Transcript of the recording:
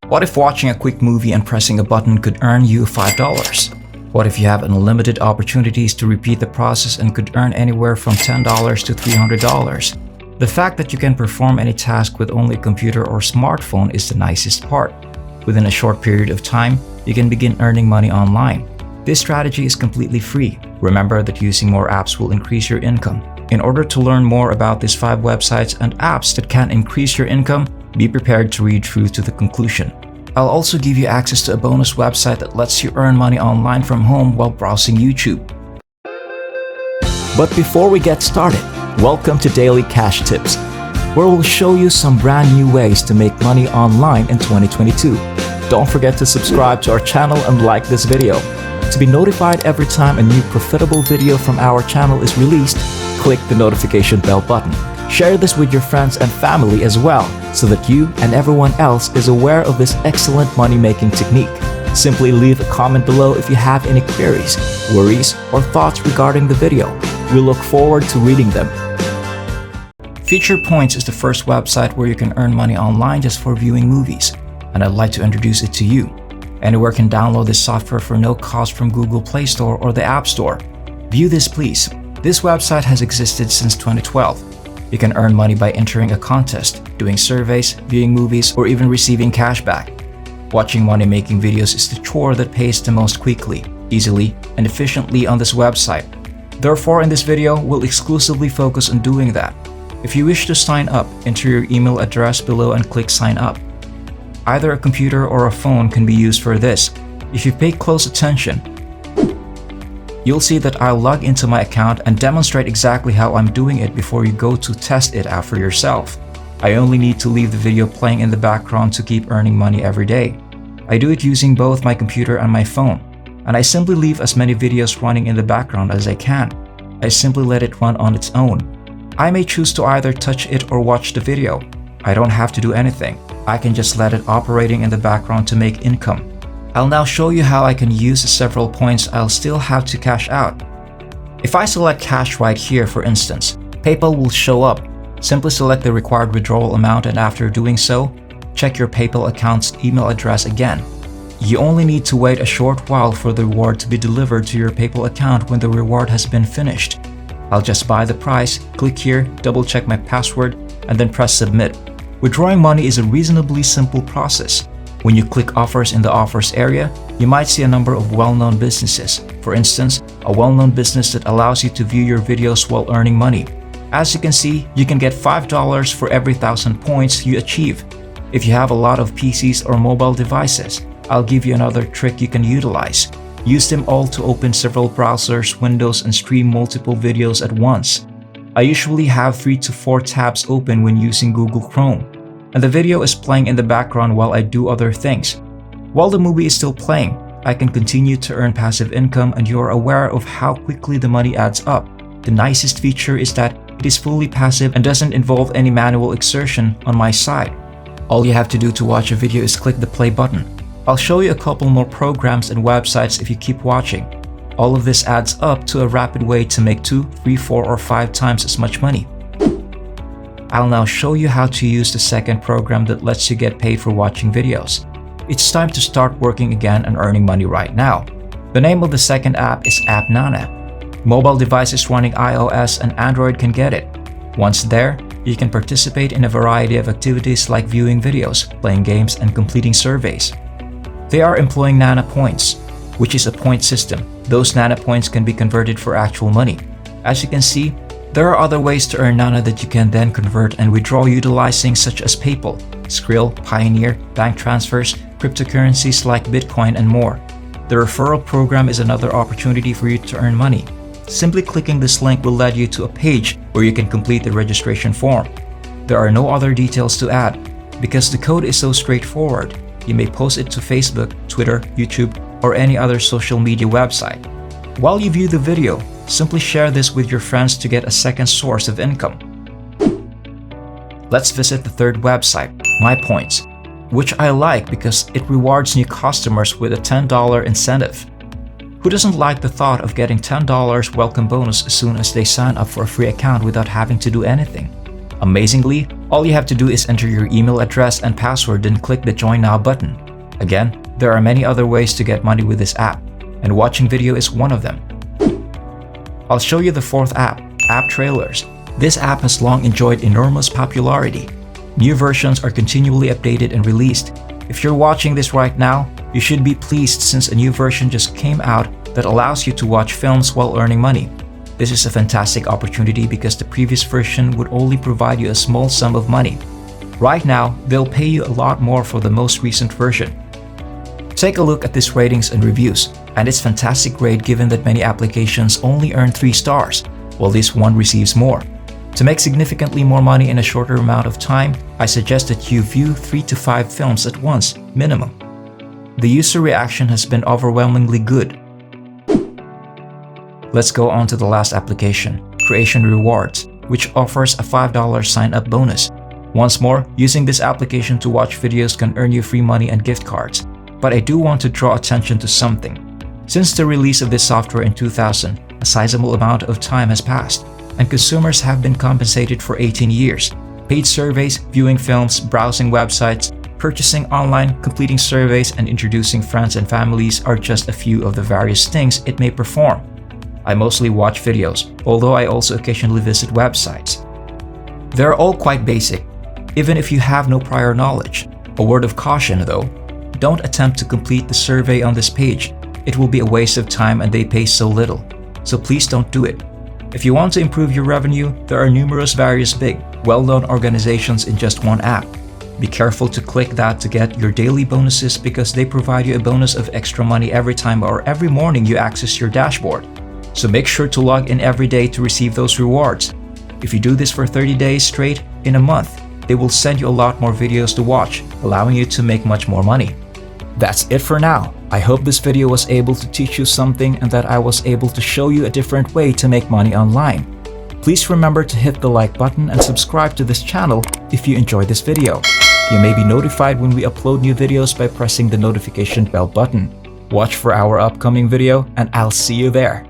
What if watching a quick movie and pressing a button could earn you $5? What if you have unlimited opportunities to repeat the process and could earn anywhere from $10 to $300? The fact that you can perform any task with only a computer or smartphone is the nicest part. Within a short period of time, you can begin earning money online. This strategy is completely free. Remember that using more apps will increase your income. In order to learn more about these 5 websites and apps that can increase your income, be prepared to read through to the conclusion. I'll also give you access to a bonus website that lets you earn money online from home while browsing YouTube. But before we get started, welcome to Daily Cash Tips, where we'll show you some brand new ways to make money online in 2022. Don't forget to subscribe to our channel and like this video. To be notified every time a new profitable video from our channel is released, click the notification bell button. Share this with your friends and family as well, so that you and everyone else is aware of this excellent money-making technique. Simply leave a comment below if you have any queries, worries, or thoughts regarding the video. We look forward to reading them. MyPoints is the first website where you can earn money online just for viewing movies, and I'd like to introduce it to you. Anyone can download this software for no cost from Google Play Store or the App Store. View this please. This website has existed since 2012. You can earn money by entering a contest, doing surveys, viewing movies, or even receiving cashback. Watching money-making videos is the chore that pays the most quickly, easily, and efficiently on this website. Therefore, in this video, we'll exclusively focus on doing that. If you wish to sign up, enter your email address below and click Sign Up. Either a computer or a phone can be used for this. If you pay close attention, you'll see that I'll log into my account and demonstrate exactly how I'm doing it before you go to test it out for yourself. I only need to leave the video playing in the background to keep earning money every day. I do it using both my computer and my phone, and I simply leave as many videos running in the background as I can. I simply let it run on its own. I may choose to either touch it or watch the video. I don't have to do anything. I can just let it operating in the background to make income. I'll now show you how I can use the several points I'll still have to cash out. If I select cash right here, for instance, PayPal will show up. Simply select the required withdrawal amount, and after doing so, check your PayPal account's email address again. You only need to wait a short while for the reward to be delivered to your PayPal account when the reward has been finished. I'll just buy the price, click here, double check my password, and then press submit. Withdrawing money is a reasonably simple process. When you click offers in the offers area, you might see a number of well-known businesses. For instance, a well-known business that allows you to view your videos while earning money. As you can see, you can get $5 for every 1,000 points you achieve. If you have a lot of PCs or mobile devices, I'll give you another trick you can utilize. Use them all to open several browsers, windows, and stream multiple videos at once. I usually have 3 to 4 tabs open when using Google Chrome, and the video is playing in the background while I do other things. While the movie is still playing, I can continue to earn passive income, and you're aware of how quickly the money adds up. The nicest feature is that it is fully passive and doesn't involve any manual exertion on my side. All you have to do to watch a video is click the play button. I'll show you a couple more programs and websites if you keep watching. All of this adds up to a rapid way to make 2, 3, 4, or 5 times as much money. I'll now show you how to use the second program that lets you get paid for watching videos. It's time to start working again and earning money right now. The name of the second app is AppNana. Mobile devices running iOS and Android can get it. Once there, you can participate in a variety of activities like viewing videos, playing games, and completing surveys. They are employing Nana Points, which is a point system. Those Nana Points can be converted for actual money. As you can see, there are other ways to earn Nana that you can then convert and withdraw utilizing, such as PayPal, Skrill, Pioneer, bank transfers, cryptocurrencies like Bitcoin, and more. The referral program is another opportunity for you to earn money. Simply clicking this link will lead you to a page where you can complete the registration form. There are no other details to add. Because the code is so straightforward, you may post it to Facebook, Twitter, YouTube, or any other social media website. While you view the video, simply share this with your friends to get a second source of income. Let's visit the third website, MyPoints, which I like because it rewards new customers with a $10 incentive. Who doesn't like the thought of getting $10 welcome bonus as soon as they sign up for a free account without having to do anything? Amazingly, All you have to do is enter your email address and password, then click the Join Now button. Again, there are many other ways to get money with this app, and watching video is one of them. I'll show you the fourth app, App Trailers. This app has long enjoyed enormous popularity. New versions are continually updated and released. If you're watching this right now, you should be pleased since a new version just came out that allows you to watch films while earning money. This is a fantastic opportunity because the previous version would only provide you a small sum of money. Right now, they'll pay you a lot more for the most recent version. Take a look at these ratings and reviews, and it's fantastic grade given that many applications only earn 3 stars, while this one receives more. To make significantly more money in a shorter amount of time, I suggest that you view 3 to 5 films at once, minimum. The user reaction has been overwhelmingly good. Let's go on to the last application, Creation Rewards, which offers a $5 sign-up bonus. Once more, using this application to watch videos can earn you free money and gift cards. But I do want to draw attention to something. Since the release of this software in 2000, a sizable amount of time has passed, and consumers have been compensated for 18 years. Paid surveys, viewing films, browsing websites, purchasing online, completing surveys, and introducing friends and families are just a few of the various things it may perform. I mostly watch videos, although I also occasionally visit websites. They're all quite basic, even if you have no prior knowledge. A word of caution though, don't attempt to complete the survey on this page. It will be a waste of time and they pay so little. So please don't do it. If you want to improve your revenue, there are numerous various big, well-known organizations in just one app. Be careful to click that to get your daily bonuses because they provide you a bonus of extra money every time or every morning you access your dashboard. So make sure to log in every day to receive those rewards. If you do this for 30 days straight, in a month, they will send you a lot more videos to watch, allowing you to make much more money. That's it for now. I hope this video was able to teach you something and that I was able to show you a different way to make money online. Please remember to hit the like button and subscribe to this channel if you enjoyed this video. You may be notified when we upload new videos by pressing the notification bell button. Watch for our upcoming video and I'll see you there.